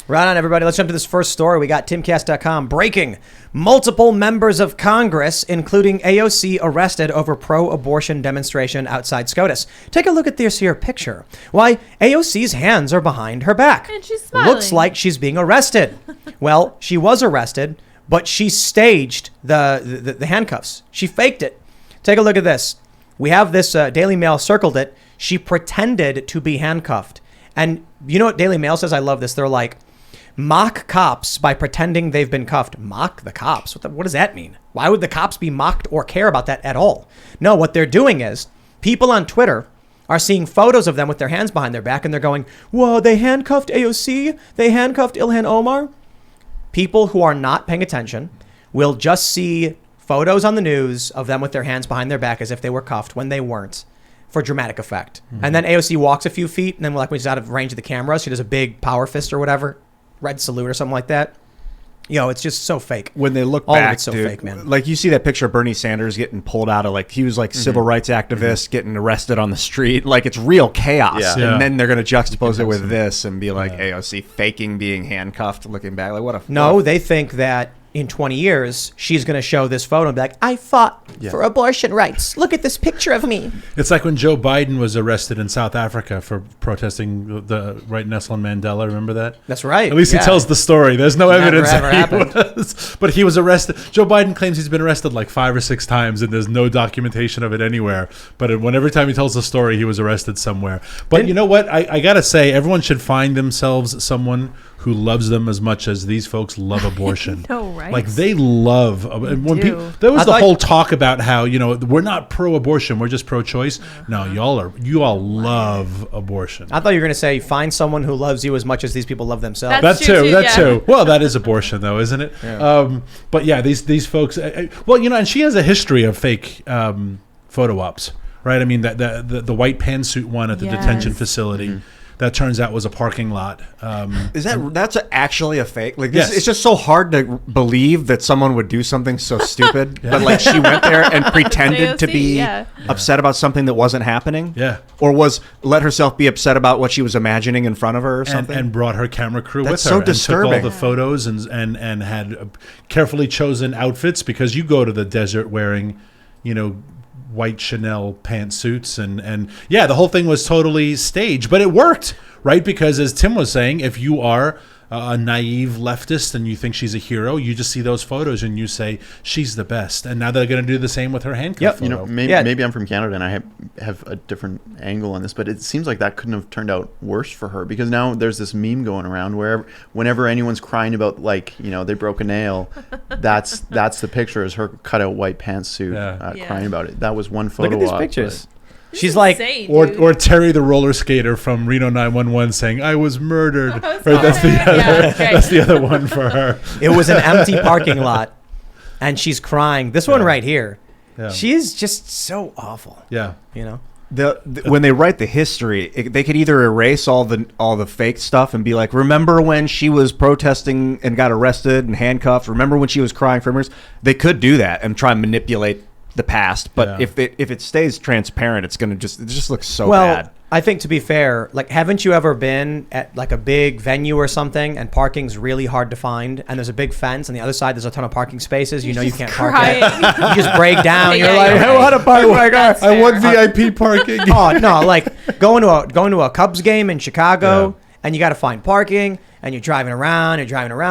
Right on, everybody. Let's jump to this first story. We got Timcast.com. Breaking. Multiple members of Congress, including AOC, arrested over pro-abortion demonstration outside SCOTUS. Take a look at this here picture. Why, AOC's hands are behind her back. And she's smiling. Looks like she's being arrested. Well, she was arrested, but she staged the handcuffs. She faked it. Take a look at this. We have this, Daily Mail circled it. She pretended to be handcuffed. And you know what Daily Mail says? I love this. They're like, mock cops by pretending they've been cuffed. Mock the cops? What does that mean? Why would the cops be mocked or care about that at all? No, what they're doing is people on Twitter are seeing photos of them with their hands behind their back and they're going, whoa, they handcuffed AOC? They handcuffed Ilhan Omar? People who are not paying attention will just see photos on the news of them with their hands behind their back as if they were cuffed when they weren't, for dramatic effect. Mm-hmm. And then AOC walks a few feet and then like when she's out of range of the camera, she does a big power fist or whatever. Red salute or something like that. Yo, it's just so fake. When they look all back, of it's so dude, fake, man. Like you see that picture of Bernie Sanders getting pulled out of he was civil rights activist getting arrested on the street. Like it's real chaos. Yeah. And then they're going to juxtapose it with this and be like AOC faking being handcuffed, looking back. Like what a... No, they think that in 20 years, she's going to show this photo and be like, I fought for abortion rights. Look at this picture of me. It's like when Joe Biden was arrested in South Africa for protesting the right Nelson Mandela. Remember that? That's right. At least he tells the story. There's no evidence ever that he happened. was. But he was arrested. Joe Biden claims he's been arrested like 5 or 6 times, and there's no documentation of it anywhere. But every time he tells the story, he was arrested somewhere. But you know what? I got to say, everyone should find themselves someone who loves them as much as these folks love abortion. No, right? Like they love when people. There was the whole talk about how we're not pro-abortion, we're just pro-choice. No, you all love abortion. I thought you were going to say find someone who loves you as much as these people love themselves. That too. Well, that is abortion, though, isn't it? Yeah. But yeah, these folks. And she has a history of fake photo ops, right? I mean, the white pantsuit one at the detention facility. Mm-hmm. That turns out was a parking lot. That's actually a fake? Like yes. It's just so hard to believe that someone would do something so stupid. But like she went there and pretended to be upset about something that wasn't happening. Yeah. Or let herself be upset about what she was imagining in front of her or something. And brought her camera crew That's with her. So disturbing. And took all the photos and had carefully chosen outfits because you go to the desert wearing, white Chanel pantsuits and the whole thing was totally staged, but it worked, right? Because as Tim was saying, if you are a naive leftist and you think she's a hero, you just see those photos and you say she's the best. And now they're going to do the same with her handcuff photo. Maybe I'm from Canada and I have a different angle on this, but it seems like that couldn't have turned out worse for her because now there's this meme going around where whenever anyone's crying about they broke a nail, that's the picture is her cut out white pantsuit crying about it. That was one photo. Look at these pictures. She's insane, like, or Terry the roller skater from Reno 911 saying, "I was murdered." That's the other one for her. It was an empty parking lot, and she's crying. This one right here, she is just so awful. Yeah, when they write the history, they could either erase all the fake stuff and be like, remember when she was protesting and got arrested and handcuffed? Remember when she was crying for members? They could do that and try and manipulate the past, but if it stays transparent, it just looks so bad. I think to be fair, haven't you ever been at a big venue or something and parking's really hard to find and there's a big fence on the other side there's a ton of parking spaces, you can't park it. You just break down, you're like, I want to park my car. I want VIP parking. Oh no, going to a Cubs game in Chicago and you got to find parking. And you're driving around,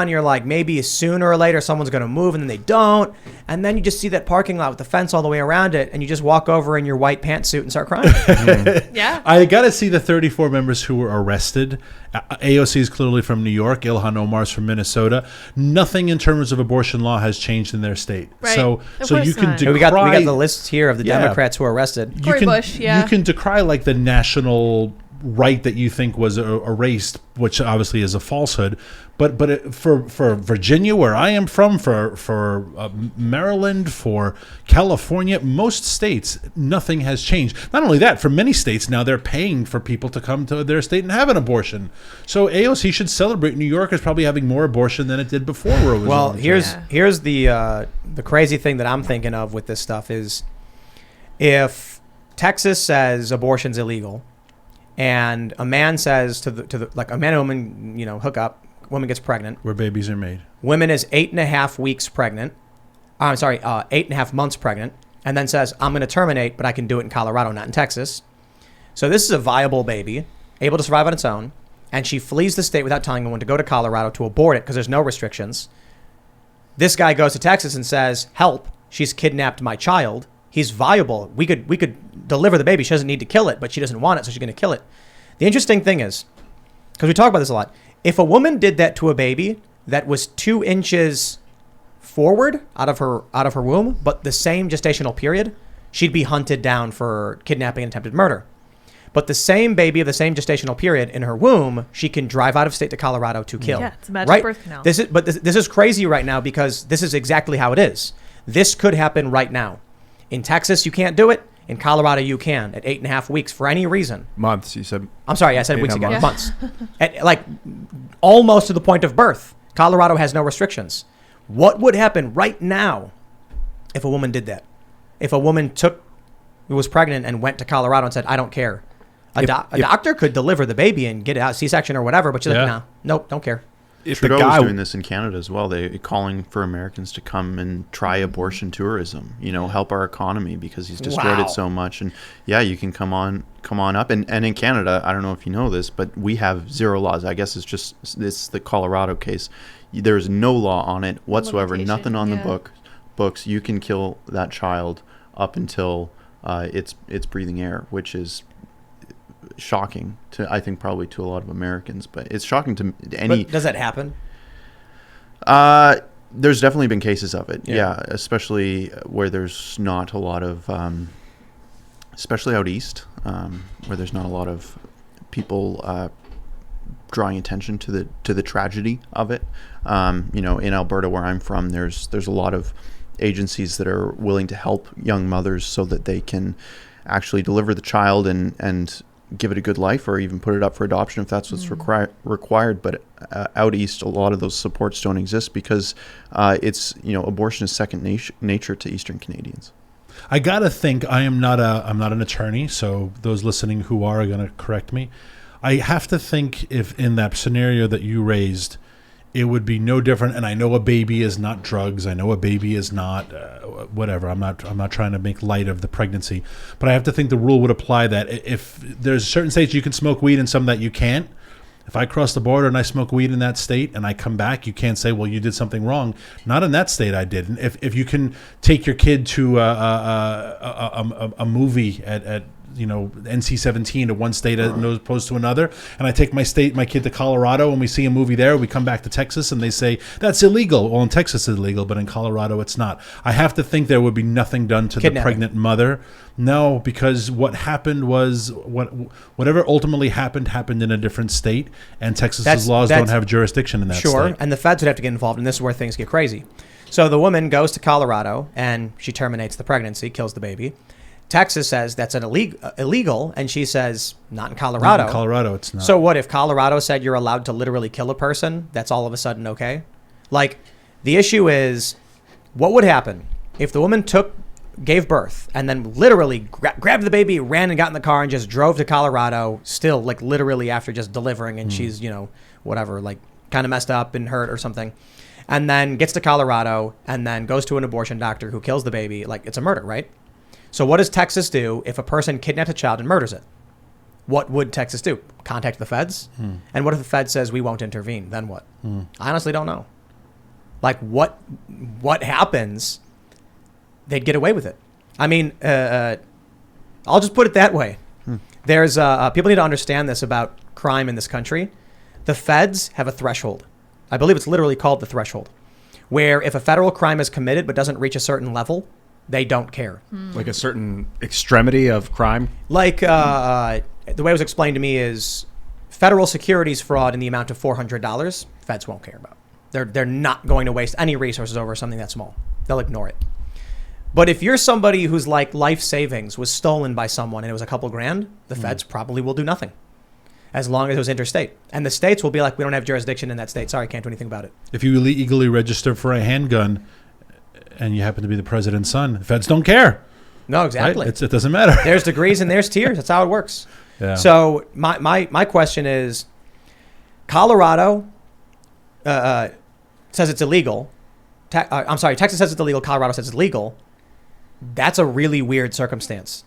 you're like, maybe sooner or later someone's going to move, and then they don't. And then you just see that parking lot with the fence all the way around it, and you just walk over in your white pantsuit and start crying. Yeah. I got to see the 34 members who were arrested. AOC is clearly from New York. Ilhan Omar is from Minnesota. Nothing in terms of abortion law has changed in their state. Right. So you can decry. We got the list here of the Democrats who are arrested. Bush, You can decry the national right that you think was erased, which obviously is a falsehood, but for Virginia, where I am from, for Maryland, for California, most states, nothing has changed. Not only that, for many states now they're paying for people to come to their state and have an abortion. So AOC should celebrate. New York is probably having more abortion than it did before. Where it was here's the crazy thing that I'm thinking of with this stuff is if Texas says abortion's illegal. And a man says to the a man and woman, hook up, woman gets pregnant. Where babies are made. Woman is 8.5 weeks pregnant. I'm sorry, 8.5 months pregnant, and then says, I'm going to terminate, but I can do it in Colorado, not in Texas. So this is a viable baby, able to survive on its own, and she flees the state without telling anyone to go to Colorado to abort it because there's no restrictions. This guy goes to Texas and says, help, she's kidnapped my child. He's viable. We could deliver the baby. She doesn't need to kill it, but she doesn't want it, so she's going to kill it. The interesting thing is, because we talk about this a lot, if a woman did that to a baby that was 2 inches forward out of her womb, but the same gestational period, she'd be hunted down for kidnapping and attempted murder. But the same baby of the same gestational period in her womb, she can drive out of state to Colorado to kill. Yeah, it's a magic birth canal. This is crazy right now because this is exactly how it is. This could happen right now. In Texas, you can't do it. In Colorado, you can at 8.5 weeks for any reason. Months, you said. I'm sorry, I said weeks again. Months. Months. At, like almost to the point of birth. Colorado has no restrictions. What would happen right now if a woman did that? If a woman was pregnant and went to Colorado and said, I don't care. A doctor could deliver the baby and get it out, C-section or whatever, but she's like, no, nope, don't care. If Trudeau the guy was doing this in Canada as well. They calling for Americans to come and try abortion tourism. Help our economy because he's destroyed it so much. And yeah, you can come on up. And in Canada, I don't know if you know this, but we have zero laws. I guess it's the Colorado case. There's no law on it whatsoever. Nothing on the books. You can kill that child up until it's breathing air, which is shocking to, I think, probably to a lot of Americans, but it's shocking to any. But does that happen? There's definitely been cases of it. Yeah, especially where there's not a lot of, especially out east, where there's not a lot of people drawing attention to the tragedy of it. In Alberta, where I'm from, there's a lot of agencies that are willing to help young mothers so that they can actually deliver the child and give it a good life, or even put it up for adoption if that's what's required. But out east, a lot of those supports don't exist because it's abortion is second nature to Eastern Canadians. I gotta think. I'm not an attorney, so those listening who are going to correct me. I have to think if in that scenario that you raised, it would be no different. And I know a baby is not drugs. I know a baby is not whatever. I'm not trying to make light of the pregnancy, but I have to think the rule would apply that if there's certain states you can smoke weed and some that you can't. If I cross the border and I smoke weed in that state and I come back, you can't say, well, you did something wrong. Not in that state I didn't. If you can take your kid to a movie at NC-17 to one state as opposed to another, and I take my kid to Colorado and we see a movie there, we come back to Texas and they say that's illegal. Well, in Texas it's illegal, but in Colorado it's not. I have to think there would be nothing done to the pregnant mother. No, because what happened was whatever ultimately happened in a different state, and Texas's laws don't have jurisdiction in that state. Sure, and the feds would have to get involved, and this is where things get crazy. So the woman goes to Colorado and she terminates the pregnancy, kills the baby. Texas says that's an illegal, and she says not in Colorado. Not in Colorado, it's not. So what if Colorado said you're allowed to literally kill a person? That's all of a sudden okay? Like, the issue is, what would happen if the woman gave birth and then literally grabbed the baby, ran and got in the car and just drove to Colorado, still like literally after just delivering, and she's whatever, like kind of messed up and hurt or something, and then gets to Colorado and then goes to an abortion doctor who kills the baby? Like, it's a murder, right? So what does Texas do if a person kidnaps a child and murders it? What would Texas do? Contact the feds? And what if the fed says we won't intervene? Then what? I honestly don't know. Like, what happens? They'd get away with it. I mean, I'll just put it that way. There's people need to understand this about crime in this country. The feds have a threshold. I believe it's literally called the threshold, where if a federal crime is committed but doesn't reach a certain level, they don't care. Like a certain extremity of crime? Like, the way it was explained to me is federal securities fraud in the amount of $400, feds won't care about. They're not going to waste any resources over something that small. They'll ignore it. But if you're somebody whose like life savings was stolen by someone and it was a couple grand, the feds probably will do nothing, as long as it was interstate. And the states will be like, we don't have jurisdiction in that state. Sorry, can't do anything about it. If you illegally register for a handgun and you happen to be the president's son, the feds don't care. No, exactly. Right? It doesn't matter. There's degrees and there's tiers. That's how it works. Yeah. So my question is, Colorado says it's illegal. Texas says it's illegal. Colorado says it's legal. That's a really weird circumstance.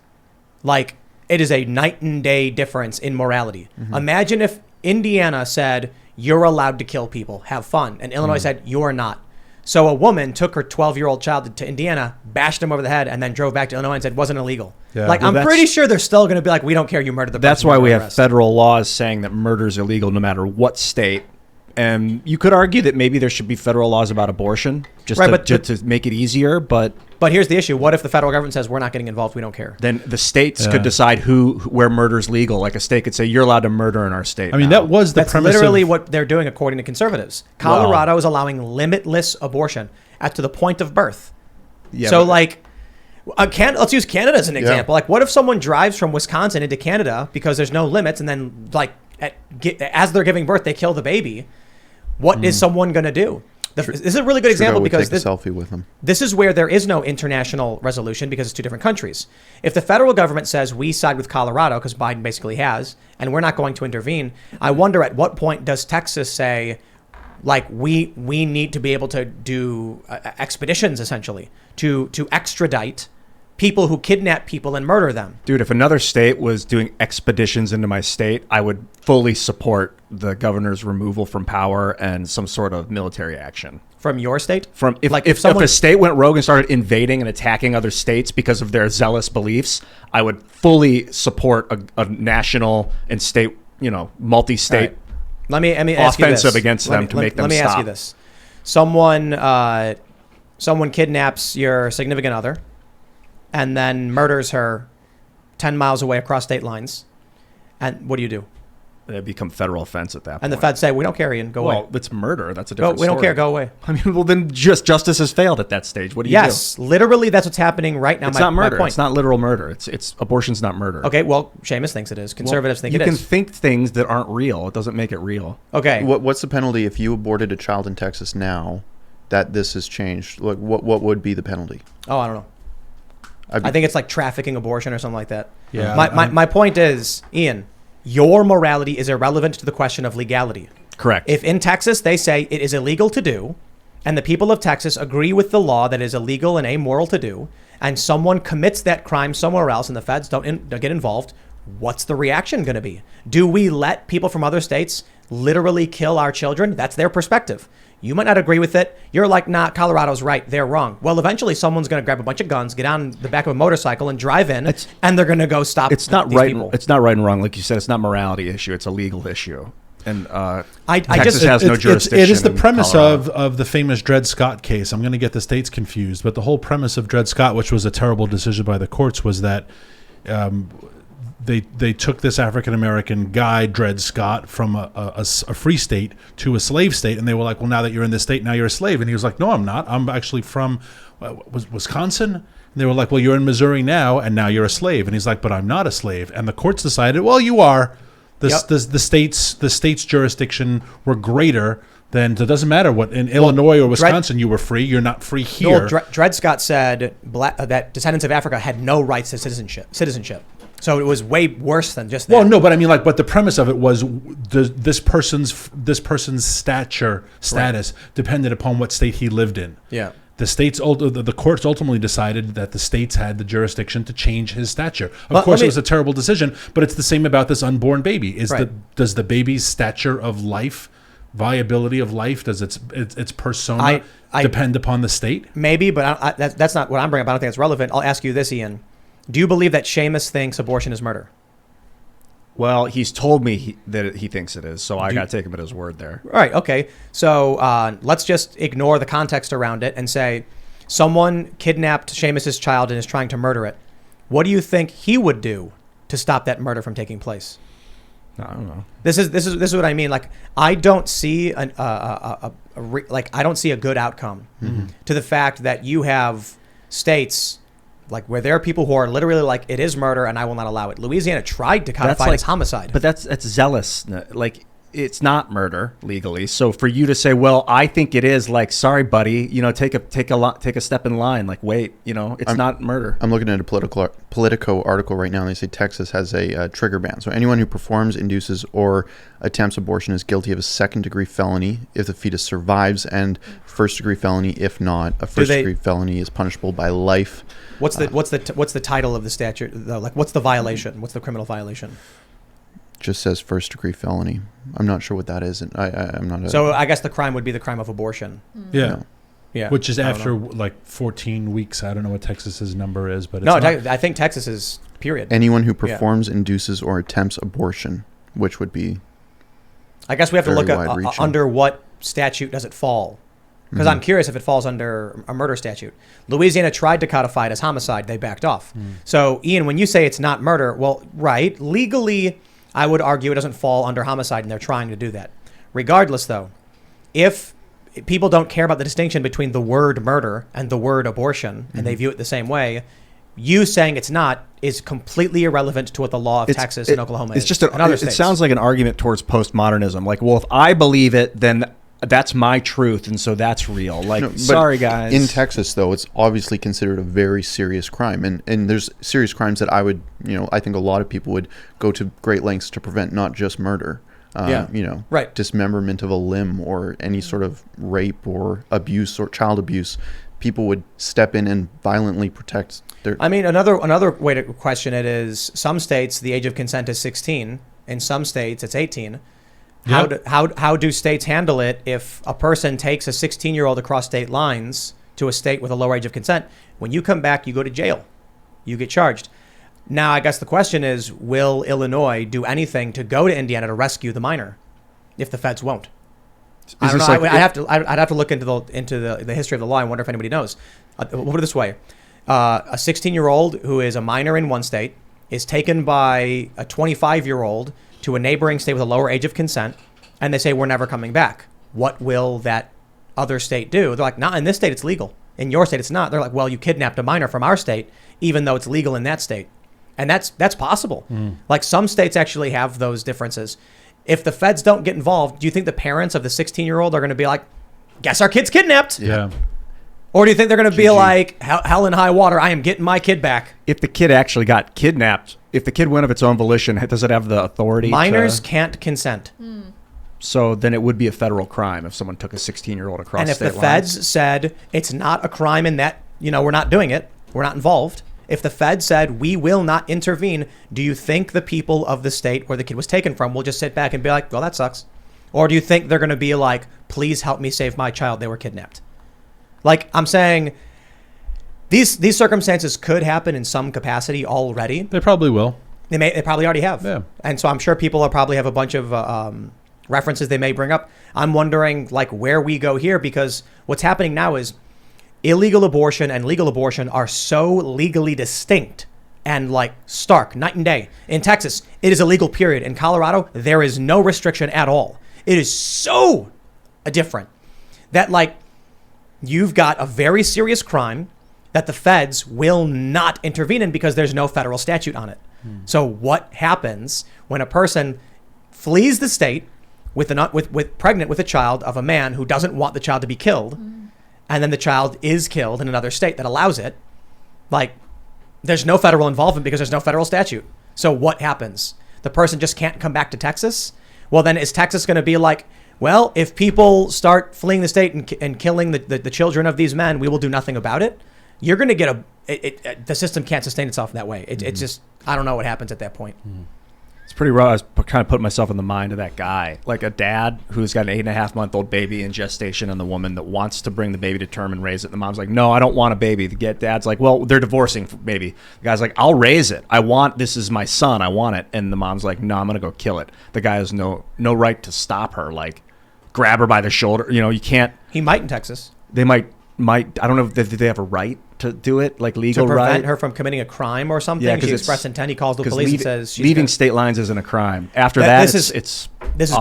Like, it is a night and day difference in morality. Imagine if Indiana said, you're allowed to kill people, have fun. And Illinois said, you're not. So a woman took her 12-year-old child to Indiana, bashed him over the head, and then drove back to Illinois and said it wasn't illegal. Yeah. Like, Well, I'm pretty sure they're still going to be like, we don't care, you murdered the person. That's why we have arrest. federal laws saying that murder is illegal no matter what state. And you could argue that maybe there should be federal laws about abortion just, Right, to make it easier. But here's the issue. What if the federal government says we're not getting involved, we don't care? then the states Yeah. could decide where murder's legal. Like a state could say, you're allowed to murder in our state. I mean, now. that was the That's premise literally of, what they're doing according to conservatives. Colorado is allowing limitless abortion at to the point of birth. Yeah, So but- like, let's use Canada as an example. Like, what if someone drives from Wisconsin into Canada because there's no limits, and then like as they're giving birth, they kill the baby? What is someone going to do? This is a really good example because take a selfie with them. this is where there is no international resolution because it's two different countries. If the federal government says we side with Colorado, because Biden basically has, and we're not going to intervene, I wonder at what point does Texas say, like, we need to be able to do expeditions, essentially, to extradite people who kidnap people and murder them. Dude, if another state was doing expeditions into my state, I would fully support the governor's removal from power and some sort of military action. From your state? From if someone a state went rogue and started invading and attacking other states because of their zealous beliefs, I would fully support a national and state, multi-state All right. Let me ask you this. offensive against them to make them Let me ask you stop. this: someone kidnaps your significant other, and then murders her 10 miles away across state lines, and what do? It'd become federal offense at that point. And the feds say we don't care, Ian, go away. Well, it's murder. That's a Go, different we don't story. care, go away. I mean, well, then justice has failed at that stage. What do you Yes, literally, that's what's happening right do? now. It's my, not murder. My point. It's not literal murder. It's abortion's not murder. Okay, well, Seamus thinks it is. Conservatives think you it can is. think things that aren't real. It doesn't make it real. Okay. What's the penalty if you aborted a child in Texas now that this has changed? Like, what would be the penalty? Oh, I don't know. I think it's like trafficking abortion or something like that. Yeah, My point is, Ian, your morality is irrelevant to the question of legality. Correct. If in Texas they say it is illegal to do, and the people of Texas agree with the law that is illegal and amoral to do, and someone commits that crime somewhere else and the feds don't get involved, what's the reaction going to be? Do we let people from other states literally kill our children? That's their perspective. You might not agree with it. You're like, nah, Colorado's right. They're wrong. Well, eventually someone's going to grab a bunch of guns, get on the back of a motorcycle and drive in, and they're going to go stop It's not these right. people. It's not right and wrong. Like you said, it's not a morality issue. It's a legal issue. And I Texas just- has no jurisdiction. It is the in premise Colorado. of the famous Dred Scott case. I'm going to get the states confused, but the whole premise of Dred Scott, which was a terrible decision by the courts, was that they took this African American guy, Dred Scott, from a free state to a slave state, and they were like, well, now that you're in this state, now you're a slave. And he was like, no, I'm not. I'm actually from Wisconsin. And they were like, well, you're in Missouri now, and now you're a slave. And he's like, but I'm not a slave. And the courts decided, well, you are. The state's jurisdiction were greater than, it doesn't matter what, in Illinois or Wisconsin you were free, you're not free here. Dred Scott said that descendants of Africa had no rights to citizenship. So it was way worse than just that. Well, no, but I mean, like, but the premise of it was this person's status depended upon what state he lived in. Yeah. The courts ultimately decided that the states had the jurisdiction to change his stature. Well, Of course, let me- it was a terrible decision, but it's the same about this unborn baby. Right. Does the baby's stature of life, viability of life, does its persona depend upon the state? Maybe, but that's not what I'm bringing up. I don't think it's relevant. I'll ask you this, Ian. Do you believe that Seamus thinks abortion is murder? Well, he's told me that he thinks it is, so I got to take him at his word there. All right, okay. So let's just ignore the context around it and say someone kidnapped Seamus's child and is trying to murder it. What do you think he would do to stop that murder from taking place? I don't know. This is what I mean. Like, I don't see I don't see a good outcome to the fact that you have states like where there are people who are literally like, it is murder and I will not allow it. Louisiana tried to codify it as homicide. But that's zealous. Like, it's not murder legally. So for you to say, well, I think it is, like, sorry, buddy, take a step in line. Like, wait, it's not murder. I'm looking at a Politico article right now, and they say Texas has a trigger ban. So anyone who performs, induces, or attempts abortion is guilty of a second-degree felony if the fetus survives, and first-degree felony if not. A first-degree felony is punishable by life. What's the title of the statute? Like, what's the violation? What's the criminal violation? Just says first-degree felony. I'm not sure what that is. And I'm not. So I guess the crime would be the crime of abortion. Yeah. Yeah. Which is after like 14 weeks. I don't know what Texas's number is, but it's no, not. I think Texas is period. Anyone who performs, induces, or attempts abortion, which would be. I guess we have to look at wide-reaching. under what statute does it fall? Because I'm curious if it falls under a murder statute. Louisiana tried to codify it as homicide. They backed off. So, Ian, when you say it's not murder, well, right, legally, I would argue it doesn't fall under homicide, and they're trying to do that. Regardless, though, if people don't care about the distinction between the word murder and the word abortion, and they view it the same way, you saying it's not is completely irrelevant to what the law of Texas and Oklahoma it's is. just and other it states. sounds like an argument towards postmodernism. Like, well, if I believe it, then that's my truth, and so that's real. Like, No, but sorry, guys. In Texas, though, it's obviously considered a very serious crime, and there's serious crimes that I think a lot of people would go to great lengths to prevent, not just murder. Right. Dismemberment of a limb or any sort of rape or abuse or child abuse. People would step in and violently protect their. I mean, another way to question it is some states the age of consent is 16. In some states it's 18. How do states handle it if a person takes a 16-year-old across state lines to a state with a lower age of consent? When you come back, you go to jail. You get charged. Now, I guess the question is, will Illinois do anything to go to Indiana to rescue the minor if the feds won't? I don't know. I'd have to look into the history of the law and wonder if anybody knows. We'll put it this way. A 16-year-old who is a minor in one state is taken by a 25-year-old to a neighboring state with a lower age of consent, and they say, we're never coming back. What will that other state do? They're like, nah, in this state it's legal. In your state it's not. They're like, well, you kidnapped a minor from our state, even though it's legal in that state. And that's possible. Like, some states actually have those differences. If the feds don't get involved, do you think the parents of the 16-year-old are going to be like, guess our kid's kidnapped? Yeah. Or do you think they're going to be like, hell in high water, I am getting my kid back? If the kid actually got kidnapped, if the kid went of its own volition, does it have the authority? Minors can't consent. So then it would be a federal crime if someone took a 16-year-old across And if state the feds said it's not a crime in that, we're not doing it, we're not involved. If the feds said we will not intervene, do you think the people of the state where the kid was taken from will just sit back and be like, well, that sucks? Or do you think they're going to be like, please help me save my child, they were kidnapped? Like, I'm saying, these circumstances could happen in some capacity already. They probably will. They probably already have. Yeah. And so I'm sure people will probably have a bunch of references they may bring up. I'm wondering, like, where we go here, because what's happening now is illegal abortion and legal abortion are so legally distinct and, like, stark, night and day. In Texas, it is illegal, period. In Colorado, there is no restriction at all. It is so different that, like, you've got a very serious crime that the feds will not intervene in because there's no federal statute on it. So what happens when a person flees the state with pregnant with a child of a man who doesn't want the child to be killed, and then the child is killed in another state that allows it? Like, there's no federal involvement because there's no federal statute. So what happens? The person just can't come back to Texas? Well, then is Texas going to be like, well, if people start fleeing the state and killing the children of these men, we will do nothing about it? You're going to get the system can't sustain itself in that way. It's just, I don't know what happens at that point. It's pretty raw. I was kind of putting myself in the mind of that guy, like a dad who's got an 8.5-month-old baby in gestation, and the woman that wants to bring the baby to term and raise it. And the mom's like, no, I don't want a baby. The dad's like, well, they're divorcing, baby. The guy's like, I'll raise it. This is my son. I want it. And the mom's like, no, I'm going to go kill it. The guy has no right to stop her. Like, grab her by the shoulder. You can't. He might in Texas. They might. I don't know. Did they have a right to do it? Like, legal to right? prevent her from committing a crime or something? Yeah, she expressed intent. He calls the police and says she's leaving state lines isn't a crime. After this is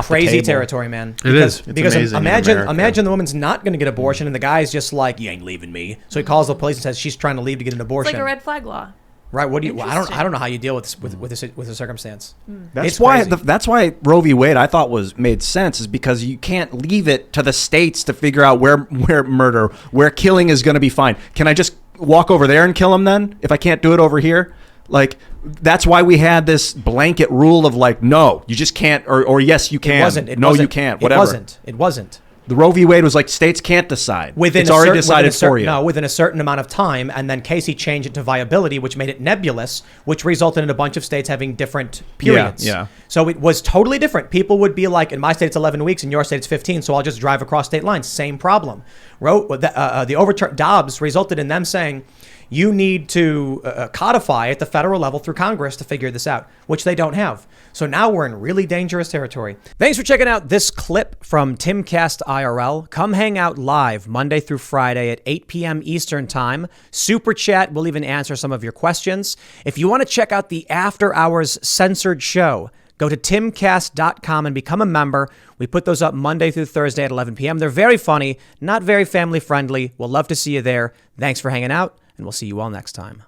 crazy territory, man. It is. Because amazing in imagine America. the woman's not going to get an abortion, and the guy's just like, you ain't leaving me. So he calls the police and says she's trying to leave to get an It's abortion. like a red flag law. Right? What do you? I Interesting. don't know how you deal with this, with the circumstance. That's It's why crazy. that's why Roe v. Wade I thought made sense, is because you can't leave it to the states to figure out where killing is going to be fine. Can I just walk over there and kill him then if I can't do it over here? Like, that's why we had this blanket rule of like, no, you just can't, or yes, you can. You can't. Whatever. It wasn't. The Roe v. Wade was like, states can't decide. It's already decided for you. No, within a certain amount of time, and then Casey changed it to viability, which made it nebulous, which resulted in a bunch of states having different periods. Yeah. So it was totally different. People would be like, in my state it's 11 weeks, in your state it's 15, so I'll just drive across state lines. Same problem. The overturn Dobbs resulted in them saying, you need to codify at the federal level through Congress to figure this out, which they don't have. So now we're in really dangerous territory. Thanks for checking out this clip from Timcast IRL. Come hang out live Monday through Friday at 8 p.m. Eastern Time. Super Chat, we'll even answer some of your questions. If you want to check out the After Hours Censored Show, go to timcast.com and become a member. We put those up Monday through Thursday at 11 p.m. They're very funny, not very family friendly. We'll love to see you there. Thanks for hanging out, and we'll see you all next time.